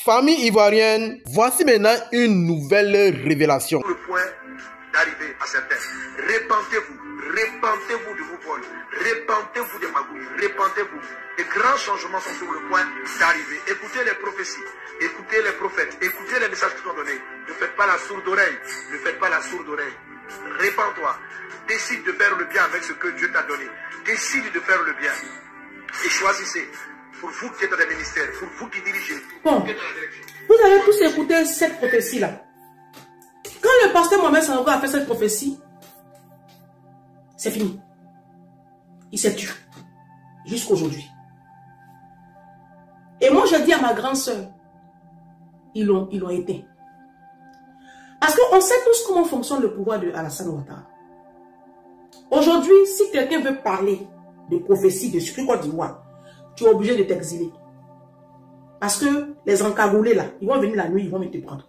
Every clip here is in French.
Famille ivoirienne, voici maintenant une nouvelle révélation. Le point d'arriver à certains. Répentez-vous de vos vols, répentez-vous des magouilles, répentez-vous. De grands changements sont sur le point d'arriver. Écoutez les prophéties, écoutez les prophètes, écoutez les messages qui sont donnés. Ne faites pas la sourde oreille, ne faites pas la sourde oreille. Répands-toi, décide de faire le bien avec ce que Dieu t'a donné. Décide de faire le bien et choisissez. Pour vous qui êtes dans les ministères, pour vous qui dirigez. Bon, vous avez tous écouté cette prophétie-là. Quand le pasteur Mohamed Sanogo a fait cette prophétie, c'est fini. Il s'est tué. Jusqu'aujourd'hui. Et moi, je dis à ma grande sœur, ils l'ont éteint. Parce qu'on sait tous comment fonctionne le pouvoir de Alassane Ouattara. Aujourd'hui, si quelqu'un veut parler de prophétie de Sucre Côte d'Ivoire, tu es obligé de t'exiler. Parce que les encagoulés là, ils vont venir la nuit, ils vont venir te prendre.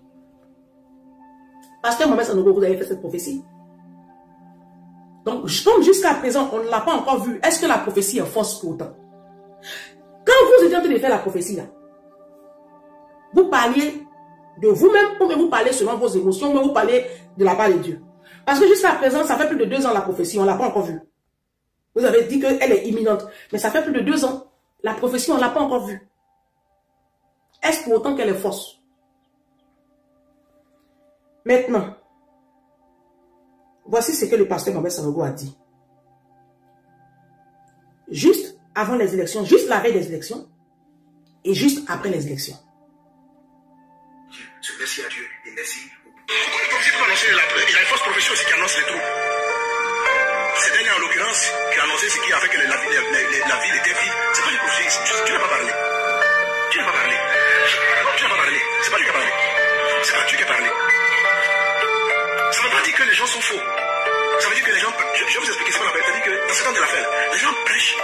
Pasteur Mohamed Sanogo, vous avez fait cette prophétie. Donc, comme jusqu'à présent, on ne l'a pas encore vu, est-ce que la prophétie est fausse pour autant? Quand vous étiez en train de faire la prophétie là, vous parliez de vous-même ou vous parlez selon vos émotions, mais vous parlez de la part de Dieu. Parce que jusqu'à présent, ça fait plus de 2 ans la prophétie, on ne l'a pas encore vue. Vous avez dit qu'elle est imminente, mais ça fait plus de 2 ans. La prophétie, on ne l'a pas encore vue. Est-ce pour autant qu'elle est fausse? Maintenant, voici ce que le pasteur Mohamed Sanogo a dit. Juste avant les élections, juste la veille des élections, et juste après les élections. Merci à Dieu et merci. Il y a une fausse prophétie aussi qui annonce les troubles. C'est dernier en l'occurrence qui a annoncé ce qui a fait que la ville était vide. C'est pas une prophétie, tu n'as pas parlé. Tu n'as pas parlé. Tu n'as pas parlé. C'est pas lui qui a parlé. C'est pas Dieu qui a parlé. Ça ne veut pas dire que les gens sont faux. Ça veut dire que les gens, je vais vous expliquer ce qu'on appelle. Ça veut dire que dans ce temps de l'affaire, les gens prêchent,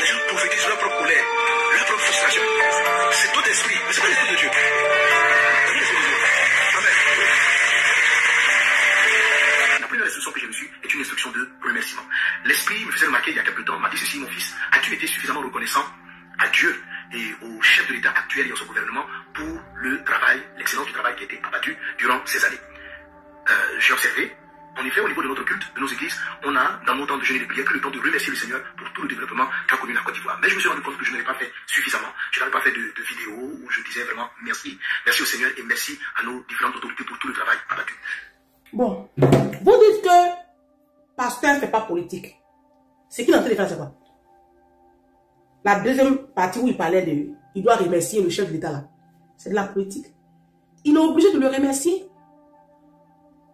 les gens prophétisent leur propre colère, leur propre frustration. C'est tout esprit, mais c'est pas l'esprit de Dieu. Amen. La première instruction que j'ai reçue est une instruction de remerciement. L'esprit me faisait remarquer il y a quelque temps, m'a dit ceci, mon fils, as-tu été suffisamment reconnaissant à Dieu et au chef de l'État actuel et à son gouvernement pour le travail, l'excellence du travail qui a été abattu durant ces années? J'ai observé, en effet, au niveau de notre culte, de nos églises, on a, dans nos temps de jeûne et de prière, que le temps de remercier le Seigneur pour tout le développement qu'a connu la Côte d'Ivoire. Mais je me suis rendu compte que je n'avais pas fait suffisamment. Je n'avais pas fait de vidéos où je disais vraiment merci. Merci au Seigneur et merci à nos différentes autorités pour tout le travail abattu. Bon, vous dites que pasteur ne fait pas politique. Ce qu'il est en train de faire, c'est quoi? La deuxième partie où il parlait de... Il doit remercier le chef de l'État là. C'est de la politique. Il est obligé de le remercier.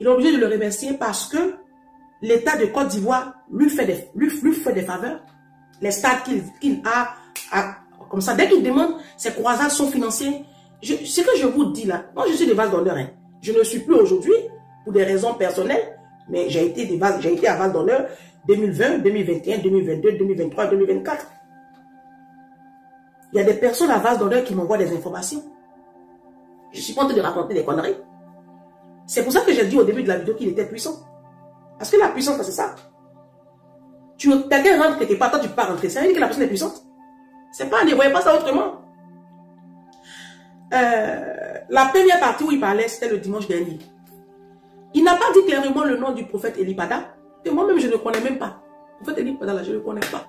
Il est obligé de le remercier parce que l'État de Côte d'Ivoire lui fait des faveurs. Les stades qu'il a, comme ça, dès qu'il demande, ses croisades sont financiers. Ce que je vous dis là, moi je suis de Val d'Honneur. Hein. Je ne suis plus aujourd'hui pour des raisons personnelles, mais j'ai été à Val d'Honneur 2020, 2021, 2022, 2023, 2024. Il y a des personnes à Val d'Honneur qui m'envoient des informations. Je suis pas en train de raconter des conneries. C'est pour ça que j'ai dit au début de la vidéo qu'il était puissant. Parce que la puissance, c'est ça. Quelqu'un rentre quelque part, toi tu peux pas rentrer. Ça veut dire que la personne est puissante. C'est pas, ne voyez pas ça autrement. La première partie où il parlait, c'était le dimanche dernier. Il n'a pas dit clairement le nom du prophète Elipada. Et moi-même, je ne le connais même pas. Le prophète Elipada, là, je ne le connais pas.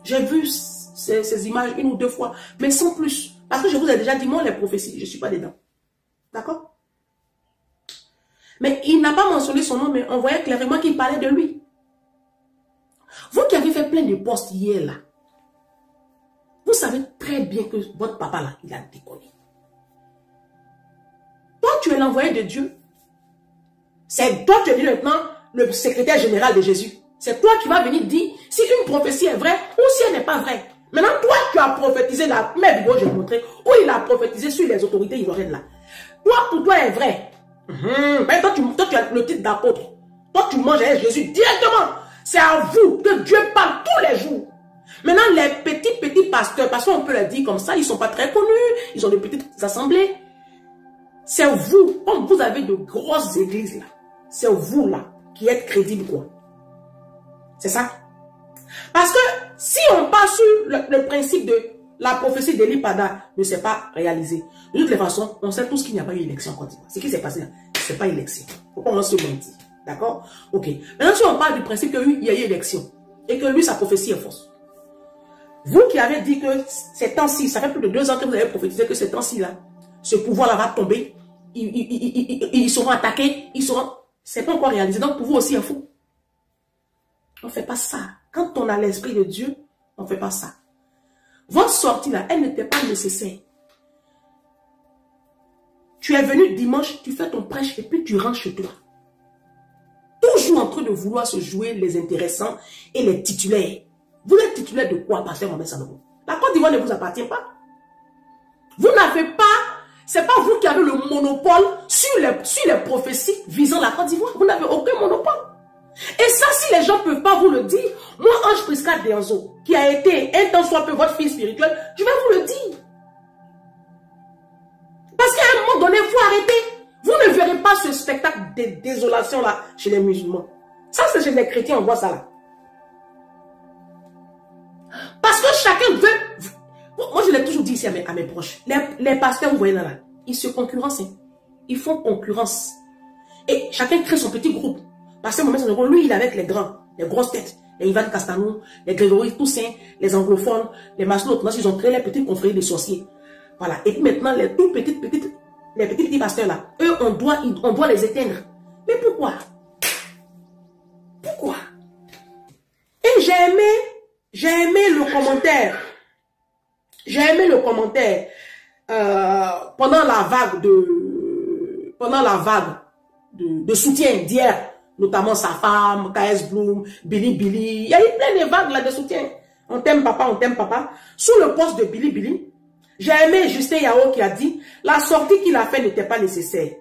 J'ai vu ces images 1 ou 2 fois, mais sans plus. Parce que je vous ai déjà dit, moi, les prophéties, je ne suis pas dedans. D'accord? Mais il n'a pas mentionné son nom, mais on voyait clairement qu'il parlait de lui. Vous qui avez fait plein de posts hier, là, vous savez très bien que votre papa, là, il a déconné. Toi, tu es l'envoyé de Dieu. C'est toi qui es maintenant le secrétaire général de Jésus. C'est toi qui vas venir dire si une prophétie est vraie ou si elle n'est pas vraie. Maintenant, toi, tu as prophétisé la même vidéo, je vais vous montrer, où il a prophétisé sur les autorités ivoiriennes, là. Toi, pour toi, est vrai. Ben, toi, tu as le titre d'apôtre. Toi, tu manges avec Jésus directement. C'est à vous que Dieu parle tous les jours. Maintenant, les petits pasteurs, parce qu'on peut le dire comme ça, ils ne sont pas très connus, ils ont de petites assemblées. C'est vous, comme vous avez de grosses églises là, c'est vous là qui êtes crédible quoi. C'est ça. Parce que si on passe sur le principe de la prophétie d'Eli Pada ne s'est pas réalisée. De toutes les façons, on sait tous qu'il n'y a pas eu élection en Côte d'Ivoire. Ce qui s'est passé là, ce n'est pas élection. Pourquoi on se mentit? D'accord? Ok. Maintenant, si on parle du principe qu'il y a eu élection et que lui, sa prophétie est fausse. Vous qui avez dit que ces temps-ci, ça fait plus de 2 ans que vous avez prophétisé que ces temps-ci là, ce pouvoir-là va tomber, ils seront attaqués, ils seront... C'est pas encore réalisé, donc pour vous aussi, il est fou. On ne fait pas ça. Quand on a l'esprit de Dieu, on ne fait pas ça. Votre sortie là, elle n'était pas nécessaire. Tu es venu dimanche, tu fais ton prêche et puis tu rentres chez toi. Toujours en train de vouloir se jouer les intéressants et les titulaires. Vous êtes titulaire de quoi, pasteur Mohamed Sanogo? La Côte d'Ivoire ne vous appartient pas. Vous n'avez pas, c'est pas vous qui avez le monopole sur les prophéties visant la Côte d'Ivoire. Vous n'avez aucun monopole. Et ça, si les gens ne peuvent pas vous le dire, moi, Ange Prisca Deanzo, qui a été un temps soit peu votre fille spirituelle, je vais vous le dire. Parce qu'à un moment donné, il faut arrêter. Vous ne verrez pas ce spectacle de désolation là chez les musulmans. Ça, c'est chez les chrétiens, on voit ça là. Parce que chacun veut... Moi, je l'ai toujours dit ici à mes proches. Les pasteurs, vous voyez là, ils se concurrencent. Hein. Ils font concurrence. Et chacun crée son petit groupe. Pasteur Mohamed Sanogo, lui, il est avec les grands, les grosses têtes. Les Ivan Castanou, les Grégory Toussaint, les anglophones, les Maslow. Ils ont créé les petites confréries de sorciers. Voilà. Et puis maintenant, les tout petits pasteurs là, eux, on doit les éteindre. Mais pourquoi? Pourquoi? Et j'ai aimé le commentaire. J'ai aimé le commentaire pendant la vague de soutien d'hier, notamment sa femme, KS Bloom, Billy. Il y a eu plein de vagues là de soutien. On t'aime papa, on t'aime papa. Sous le poste de Billy, j'ai aimé Justin Yao qui a dit la sortie qu'il a fait n'était pas nécessaire.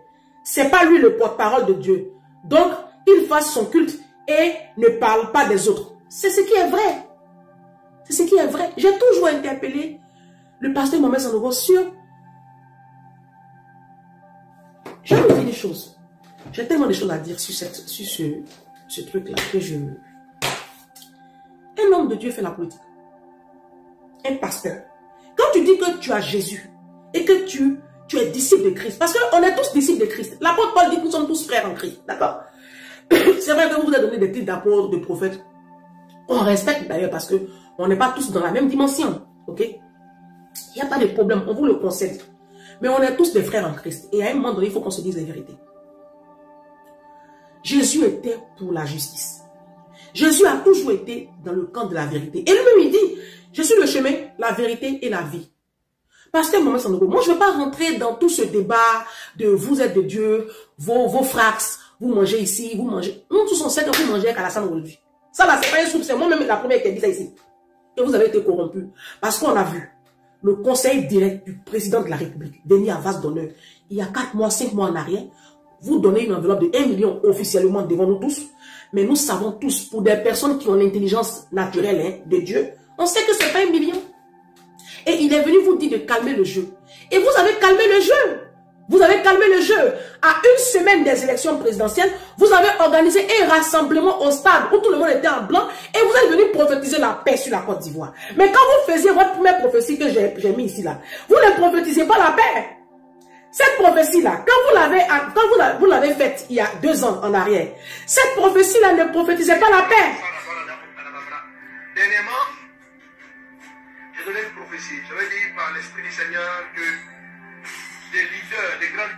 C'est pas lui le porte-parole de Dieu. Donc, il fasse son culte et ne parle pas des autres. C'est ce qui est vrai. C'est ce qui est vrai. J'ai toujours interpellé le pasteur Mohamed Sanogo sur... Je vais vous dire des choses. J'ai tellement de choses à dire sur ce truc-là que je... Un homme de Dieu fait la politique. Un pasteur. Quand tu dis que tu as Jésus et que tu es disciple de Christ, parce qu'on est tous disciples de Christ. L'apôtre Paul dit que nous sommes tous frères en Christ. D'accord? C'est vrai que vous vous avez donné des titres d'apôtres, de prophètes. On respecte d'ailleurs parce qu'on n'est pas tous dans la même dimension. Ok? Il n'y a pas de problème, on vous le concède. Mais on est tous des frères en Christ. Et à un moment donné, il faut qu'on se dise la vérité. Jésus était pour la justice. Jésus a toujours été dans le camp de la vérité. Et lui-même, il dit, je suis le chemin, la vérité et la vie. Pasteur Mohamed Sanogo, moi je ne veux pas rentrer dans tout ce débat de vous êtes de Dieu, vos frax, vous mangez ici, vous mangez... Nous tous on sait que vous mangez avec Alassane aujourd'hui. Ça là, c'est pas un soupe, c'est moi-même la première qui a dit ça ici. Que vous avez été corrompu. Parce qu'on a vu le conseil direct du président de la République, Denis Avaz d'honneur, il y a 4 mois, 5 mois en arrière, vous donnez une enveloppe de 1 million officiellement devant nous tous, mais nous savons tous, pour des personnes qui ont l'intelligence naturelle de Dieu, on sait que ce n'est pas 1 million. Et il est venu vous dire de calmer le jeu. Et vous avez calmé le jeu. Vous avez calmé le jeu. À une semaine des élections présidentielles, vous avez organisé un rassemblement au stade où tout le monde était en blanc et vous êtes venu prophétiser la paix sur la Côte d'Ivoire. Mais quand vous faisiez votre première prophétie que j'ai mis ici là, vous ne prophétisez pas la paix. Cette prophétie-là, quand vous l'avez faite il y a 2 ans en arrière, cette prophétie-là ne prophétisait pas la paix. Dernièrement, je donnais une prophétie. J'avais dit par l'Esprit du Seigneur que des leaders, des grands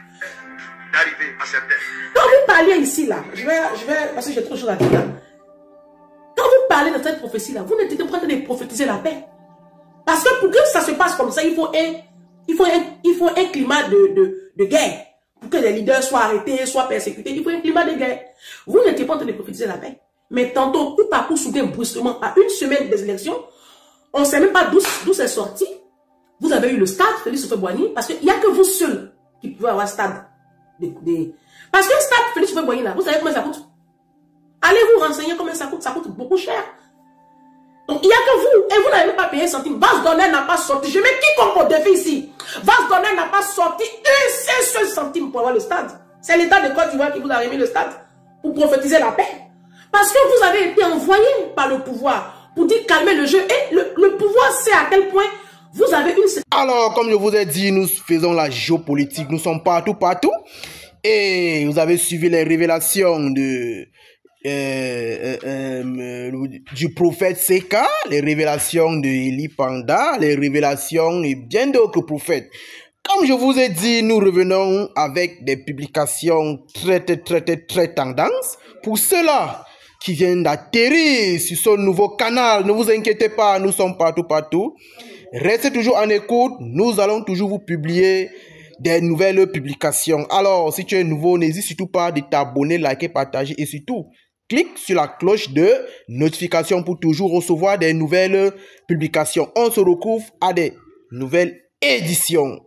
d'arriver à certains. Quand vous parliez ici là, je vais parce que j'ai trop de choses à dire là. Quand vous parlez de cette prophétie-là, vous n'êtes pas en train de prophétiser la paix. Parce que pour que ça se passe comme ça, il faut un climat de guerre. Pour que les leaders soient arrêtés, soient persécutés, il faut un climat de guerre. Vous n'étiez pas en train de prophétiser la paix. Mais tantôt, tout à coup, soudain, brusquement, à une semaine des élections, on ne sait même pas d'où c'est sorti. Vous avez eu le stade, Félix Houphouët-Boigny, parce qu'il n'y a que vous seuls qui pouvez avoir un stade. Parce que le stade Félix Houphouët-Boigny, là, vous savez combien ça coûte? Allez vous renseigner combien ça coûte beaucoup cher. Donc, il n'y a que vous, et vous n'avez même pas payé un centime. Vas Donner n'a pas sorti, je mets quiconque au défi ici. Vas Donner n'a pas sorti un seul centime pour avoir le stade. C'est l'État de Côte d'Ivoire qui vous a remis le stade pour prophétiser la paix. Parce que vous avez été envoyé par le pouvoir pour dire calmer le jeu. Et le pouvoir sait à quel point Vous avez une... Alors, comme je vous ai dit, nous faisons la géopolitique. Nous sommes partout. Et vous avez suivi les révélations du prophète Seka, les révélations de Eli Panda, les révélations et bien d'autres prophètes. Comme je vous ai dit, nous revenons avec des publications très tendance. Pour ceux-là qui viennent d'atterrir sur ce nouveau canal, ne vous inquiétez pas, nous sommes partout. Restez toujours en écoute, nous allons toujours vous publier des nouvelles publications. Alors, si tu es nouveau, n'hésite surtout pas de t'abonner, liker, partager et surtout, clique sur la cloche de notification pour toujours recevoir des nouvelles publications. On se retrouve à des nouvelles éditions.